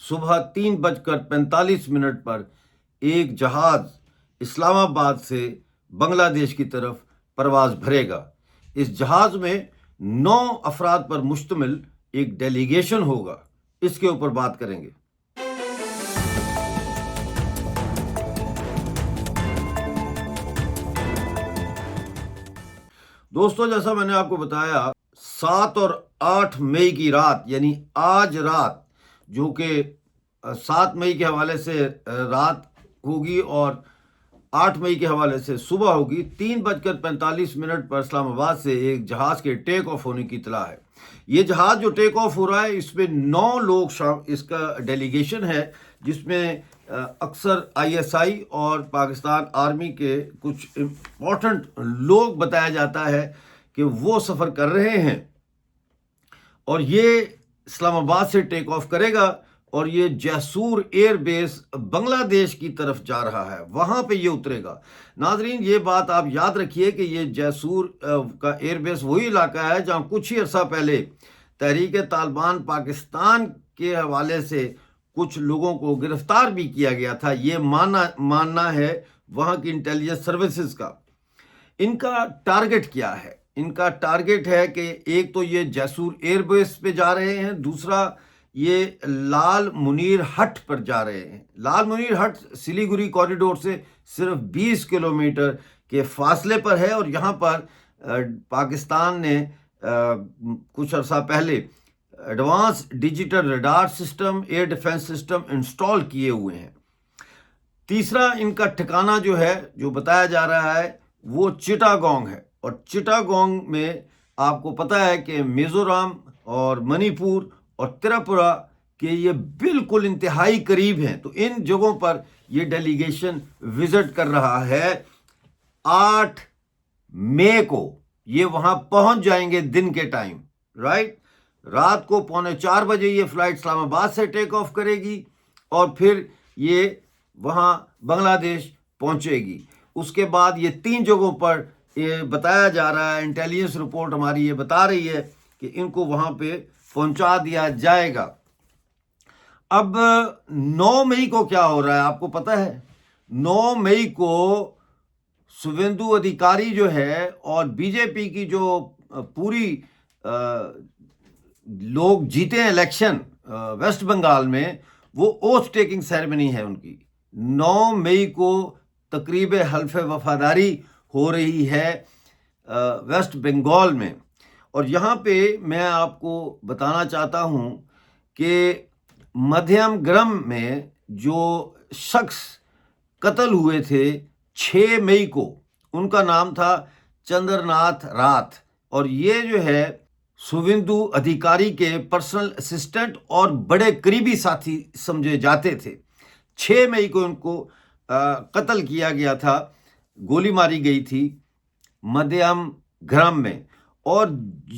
صبح 3:45 پر ایک جہاز اسلام آباد سے بنگلہ دیش کی طرف پرواز بھرے گا۔ اس جہاز میں 9 افراد پر مشتمل ایک ڈیلیگیشن ہوگا، اس کے اوپر بات کریں گے۔ دوستو، جیسا میں نے آپ کو بتایا، 7 اور 8 مئی کی رات، یعنی آج رات، جو کہ 7 مئی کے حوالے سے رات ہوگی اور 8 مئی کے حوالے سے صبح ہوگی، 3:45 پر اسلام آباد سے ایک جہاز کے ٹیک آف ہونے کی اطلاع ہے۔ یہ جہاز جو ٹیک آف ہو رہا ہے، اس میں 9 لوگ اس کا ڈیلیگیشن ہے، جس میں اکثر ISI اور پاکستان آرمی کے کچھ امپورٹنٹ لوگ بتایا جاتا ہے کہ وہ سفر کر رہے ہیں، اور یہ اسلام آباد سے ٹیک آف کرے گا اور یہ جیسور ایئر بیس بنگلہ دیش کی طرف جا رہا ہے، وہاں پہ یہ اترے گا۔ ناظرین، یہ بات آپ یاد رکھیے کہ یہ جیسور کا ایئر بیس وہی علاقہ ہے جہاں کچھ ہی عرصہ پہلے تحریک طالبان پاکستان کے حوالے سے کچھ لوگوں کو گرفتار بھی کیا گیا تھا، یہ ماننا ہے وہاں کی انٹیلیجنس سروسز کا۔ ان کا ٹارگٹ کیا ہے؟ ان کا ٹارگٹ ہے کہ ایک تو یہ جیسور ایئر بیس پہ جا رہے ہیں، دوسرا یہ لال منیر ہٹ پر جا رہے ہیں۔ لال منیر ہٹ سلیگوری کوریڈور سے صرف 20 کلومیٹر کے فاصلے پر ہے، اور یہاں پر پاکستان نے کچھ عرصہ پہلے advance digital radar system, air defence system install کیے ہوئے ہیں۔ تیسرا ان کا ٹھکانہ جو ہے، جو بتایا جا رہا ہے، وہ چٹاگونگ ہے، اور چٹاگونگ میں آپ کو پتہ ہے کہ میزورام اور منی پور اور تریپورہ کے یہ بالکل انتہائی قریب ہیں، تو ان جگہوں پر یہ ڈیلیگیشن وزٹ کر رہا ہے۔ 8 مئی کو یہ وہاں پہنچ جائیں گے دن کے ٹائم، رائٹ؟ رات کو 3:45 بجے یہ فلائٹ اسلام آباد سے ٹیک آف کرے گی، اور پھر یہ وہاں بنگلہ دیش پہنچے گی۔ اس کے بعد یہ 3 جگہوں پر یہ بتایا جا رہا ہے، انٹیلیجنس رپورٹ ہماری یہ بتا رہی ہے کہ ان کو وہاں پہ پہنچا دیا جائے گا۔ اب 9 مئی کو کیا ہو رہا ہے آپ کو پتہ ہے؟ 9 مئی کو سویندو ادھیکاری جو ہے اور BJP کی جو پوری لوگ جیتے ہیں الیکشن ویسٹ بنگال میں، وہ اوتھ ٹیکنگ سیریمنی ہے ان کی۔ 9 مئی کو تقریب حلف وفاداری ہو رہی ہے ویسٹ بنگال میں، اور یہاں پہ میں آپ کو بتانا چاہتا ہوں کہ مدھیم گرم میں جو شخص قتل ہوئے تھے 6 مئی کو، ان کا نام تھا چندر ناتھ راتھ، اور یہ جو ہے سویندو ادھیکاری کے پرسنل اسسٹنٹ اور بڑے قریبی ساتھی سمجھے جاتے تھے۔ 6 مئی کو ان کو قتل کیا گیا تھا، گولی ماری گئی تھی مدھیم گرم میں، اور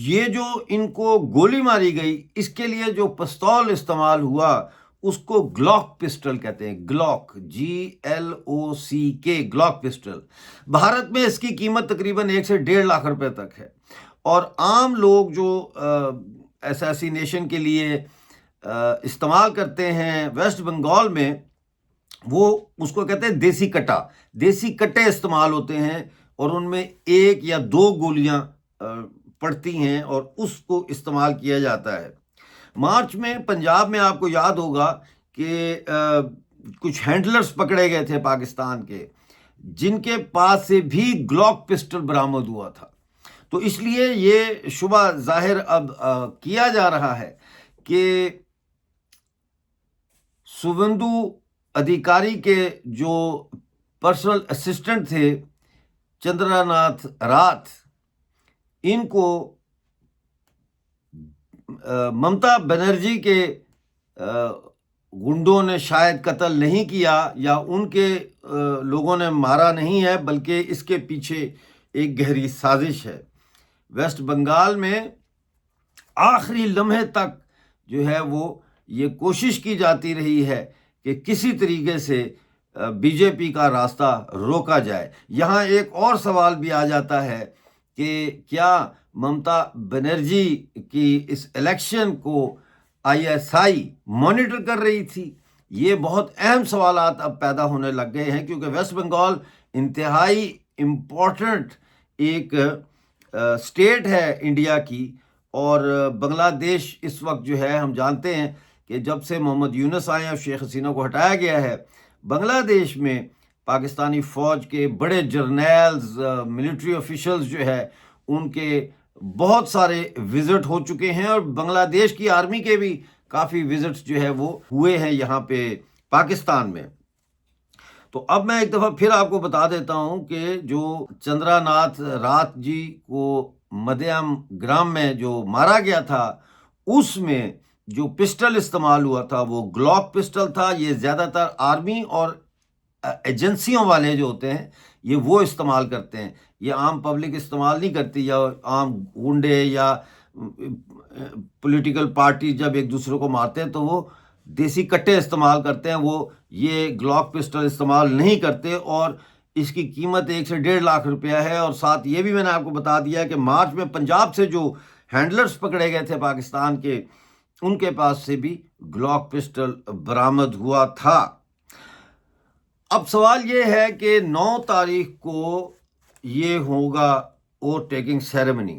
یہ جو ان کو گولی ماری گئی، اس کے لیے جو پستول استعمال ہوا اس کو گلاک پسٹل کہتے ہیں، گلاک GLOCK، گلاک پسٹل۔ بھارت میں اس کی قیمت تقریباً 1 سے 1.5 لاکھ روپے تک ہے، اور عام لوگ جو اسیسینیشن کے لیے استعمال کرتے ہیں ویسٹ بنگال میں، وہ اس کو کہتے ہیں دیسی کٹا، دیسی کٹے استعمال ہوتے ہیں، اور ان میں 1 یا 2 گولیاں پڑتی ہیں اور اس کو استعمال کیا جاتا ہے۔ مارچ میں پنجاب میں آپ کو یاد ہوگا کہ کچھ ہینڈلرز پکڑے گئے تھے پاکستان کے، جن کے پاس سے بھی گلاک پسٹل برآمد ہوا تھا۔ تو اس لیے یہ شبہ ظاہر اب کیا جا رہا ہے کہ سویندو ادھیکاری کے جو پرسنل اسسٹنٹ تھے چندر ناتھ راتھ، ان کو ممتا بنرجی کے گنڈوں نے شاید قتل نہیں کیا، یا ان کے لوگوں نے مارا نہیں ہے، بلکہ اس کے پیچھے ایک گہری سازش ہے۔ ویسٹ بنگال میں آخری لمحے تک جو ہے وہ یہ کوشش کی جاتی رہی ہے کہ کسی طریقے سے BJP کا راستہ روکا جائے۔ یہاں ایک اور سوال بھی آ جاتا ہے کہ کیا ممتا بنرجی کی اس الیکشن کو ISI مانیٹر کر رہی تھی؟ یہ بہت اہم سوالات اب پیدا ہونے لگ گئے ہیں، کیونکہ ویسٹ بنگال انتہائی امپورٹنٹ ایک اسٹیٹ ہے انڈیا کی، اور بنگلہ دیش اس وقت جو ہے ہم جانتے ہیں کہ جب سے محمد یونس آئے اور شیخ حسینہ کو ہٹایا گیا ہے، بنگلہ دیش میں پاکستانی فوج کے بڑے جرنیلز، ملٹری آفیشلز جو ہے ان کے بہت سارے وزٹ ہو چکے ہیں، اور بنگلہ دیش کی آرمی کے بھی کافی وزٹس جو ہے وہ ہوئے ہیں یہاں پہ پاکستان میں۔ تو اب میں ایک دفعہ پھر آپ کو بتا دیتا ہوں کہ جو چندرا ناتھ رات جی کو مدھیم گرام میں جو مارا گیا تھا، اس میں جو پسٹل استعمال ہوا تھا وہ گلاک پسٹل تھا۔ یہ زیادہ تر آرمی اور ایجنسیوں والے جو ہوتے ہیں یہ وہ استعمال کرتے ہیں، یہ عام پبلک استعمال نہیں کرتی، یا عام گنڈے یا پولیٹیکل پارٹی جب ایک دوسرے کو مارتے ہیں تو وہ دیسی کٹے استعمال کرتے ہیں، وہ یہ گلاک پسٹل استعمال نہیں کرتے، اور اس کی قیمت 1 سے 1.5 لاکھ روپیہ ہے۔ اور ساتھ یہ بھی میں نے آپ کو بتا دیا کہ مارچ میں پنجاب سے جو ہینڈلرز پکڑے گئے تھے پاکستان کے، ان کے پاس سے بھی گلاک پسٹل برآمد ہوا تھا۔ اب سوال یہ ہے کہ 9 تاریخ کو یہ ہوگا اوور ٹیکنگ سیریمنی،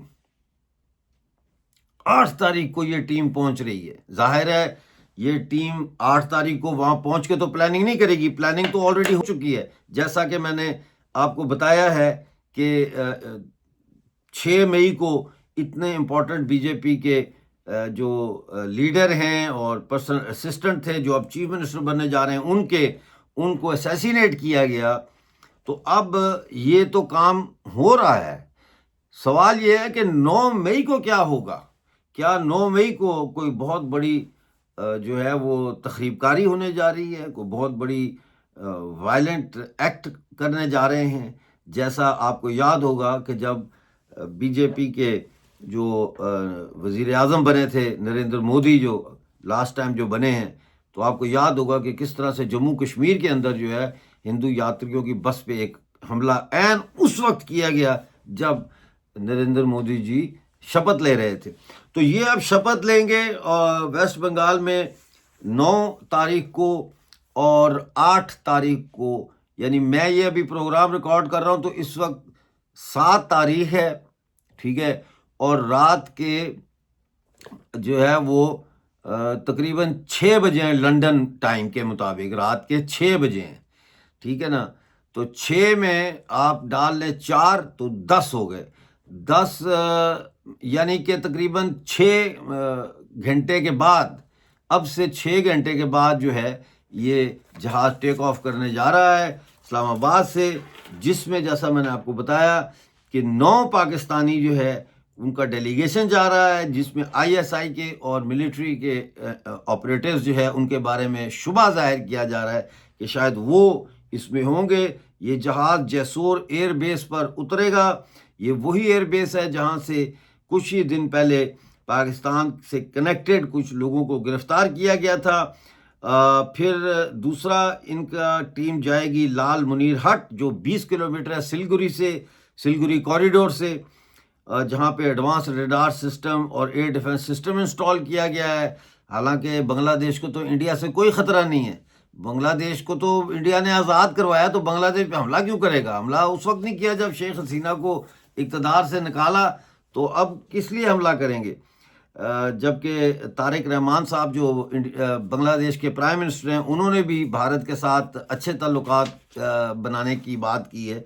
8 تاریخ کو یہ ٹیم پہنچ رہی ہے۔ ظاہر ہے یہ ٹیم 8 تاریخ کو وہاں پہنچ کے تو پلاننگ نہیں کرے گی، پلاننگ تو آلریڈی ہو چکی ہے، جیسا کہ میں نے آپ کو بتایا ہے کہ 6 مئی کو اتنے امپورٹنٹ بی جے پی کے جو لیڈر ہیں اور پرسنل اسسٹنٹ تھے جو اب چیف منسٹر بننے جا رہے ہیں، ان کو اسیسینیٹ کیا گیا۔ تو اب یہ تو کام ہو رہا ہے، سوال یہ ہے کہ 9 مئی کو کیا ہوگا؟ کیا 9 مئی کو کوئی بہت بڑی جو ہے وہ تخریب کاری ہونے جا رہی ہے، کوئی بہت بڑی وائلنٹ ایکٹ کرنے جا رہے ہیں؟ جیسا آپ کو یاد ہوگا کہ جب بی جے پی کے جو وزیر اعظم بنے تھے نریندر مودی، جو لاسٹ ٹائم جو بنے ہیں، تو آپ کو یاد ہوگا کہ کس طرح سے جموں کشمیر کے اندر جو ہے ہندو یاتریوں کی بس پہ ایک حملہ عین اس وقت کیا گیا جب نریندر مودی جی شپت لے رہے تھے۔ تو یہ اب شپت لیں گے ویسٹ بنگال میں 9 تاریخ کو اور 8 تاریخ کو، یعنی میں یہ ابھی پروگرام ریکارڈ کر رہا ہوں تو اس وقت 7 تاریخ ہے، ٹھیک ہے، اور رات کے جو ہے وہ تقریباً 6 بجے ہیں لنڈن ٹائم کے مطابق، رات کے 6 بجے ہیں، ٹھیک ہے نا۔ تو 6 میں آپ ڈال لیں 4 تو 10 ہو گئے، 10 یعنی کہ تقریباً 6 گھنٹے کے بعد، اب سے 6 گھنٹے کے بعد جو ہے یہ جہاز ٹیک آف کرنے جا رہا ہے اسلام آباد سے، جس میں جیسا میں نے آپ کو بتایا کہ 9 پاکستانی جو ہے ان کا ڈیلیگیشن جا رہا ہے، جس میں ISI کے اور ملٹری کے آپریٹرز جو ہے ان کے بارے میں شبہ ظاہر کیا جا رہا ہے کہ شاید وہ اس میں ہوں گے۔ یہ جہاز جیسور ایئر بیس پر اترے گا، یہ وہی ایئر بیس ہے جہاں سے کچھ ہی دن پہلے پاکستان سے کنیکٹڈ کچھ لوگوں کو گرفتار کیا گیا تھا۔ پھر دوسرا ان کا ٹیم جائے گی لال منیر ہٹ، جو 20 کلومیٹر ہے سلگری کوریڈور سے، جہاں پہ ایڈوانس ریڈار سسٹم اور ایئر ڈیفنس سسٹم انسٹال کیا گیا ہے۔ حالانکہ بنگلہ دیش کو تو انڈیا سے کوئی خطرہ نہیں ہے، بنگلہ دیش کو تو انڈیا نے آزاد کروایا، تو بنگلہ دیش پہ حملہ کیوں کرے گا؟ حملہ اس وقت نہیں کیا جب شیخ حسینہ کو اقتدار سے نکالا، تو اب کس لیے حملہ کریں گے؟ جبکہ طارق رحمان صاحب جو بنگلہ دیش کے پرائم منسٹر ہیں، انہوں نے بھی بھارت کے ساتھ اچھے تعلقات بنانے کی بات کی ہے،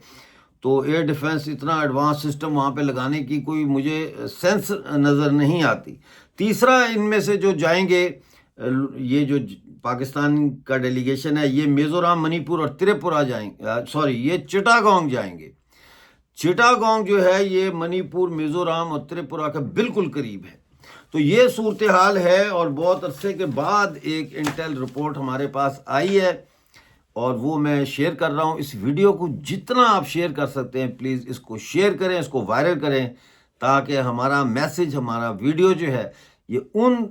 تو ایئر ڈیفنس اتنا ایڈوانس سسٹم وہاں پہ لگانے کی کوئی مجھے سینس نظر نہیں آتی۔ تیسرا ان میں سے جو جائیں گے، یہ جو پاکستان کا ڈیلیگیشن ہے، یہ میزورام، منی پور اور تریپورہ جائیں گے، یہ چٹاگانگ جائیں گے۔ چٹاگانگ جو ہے یہ منی پور، میزورام اور تریپورہ کا بالکل قریب ہے۔ تو یہ صورتحال ہے، اور بہت عرصے کے بعد ایک انٹیل رپورٹ ہمارے پاس آئی ہے، اور وہ میں شیئر کر رہا ہوں۔ اس ویڈیو کو جتنا آپ شیئر کر سکتے ہیں پلیز اس کو شیئر کریں، اس کو وائرل کریں، تاکہ ہمارا میسج، ہمارا ویڈیو جو ہے یہ ان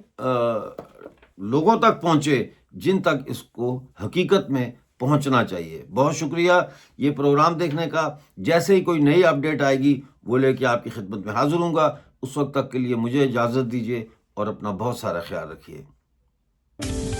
لوگوں تک پہنچے جن تک اس کو حقیقت میں پہنچنا چاہیے۔ بہت شکریہ یہ پروگرام دیکھنے کا۔ جیسے ہی کوئی نئی اپڈیٹ آئے گی وہ لے کے آپ کی خدمت میں حاضر ہوں گا۔ اس وقت تک کے لیے مجھے اجازت دیجیے، اور اپنا بہت سارا خیال رکھیے۔ ہے۔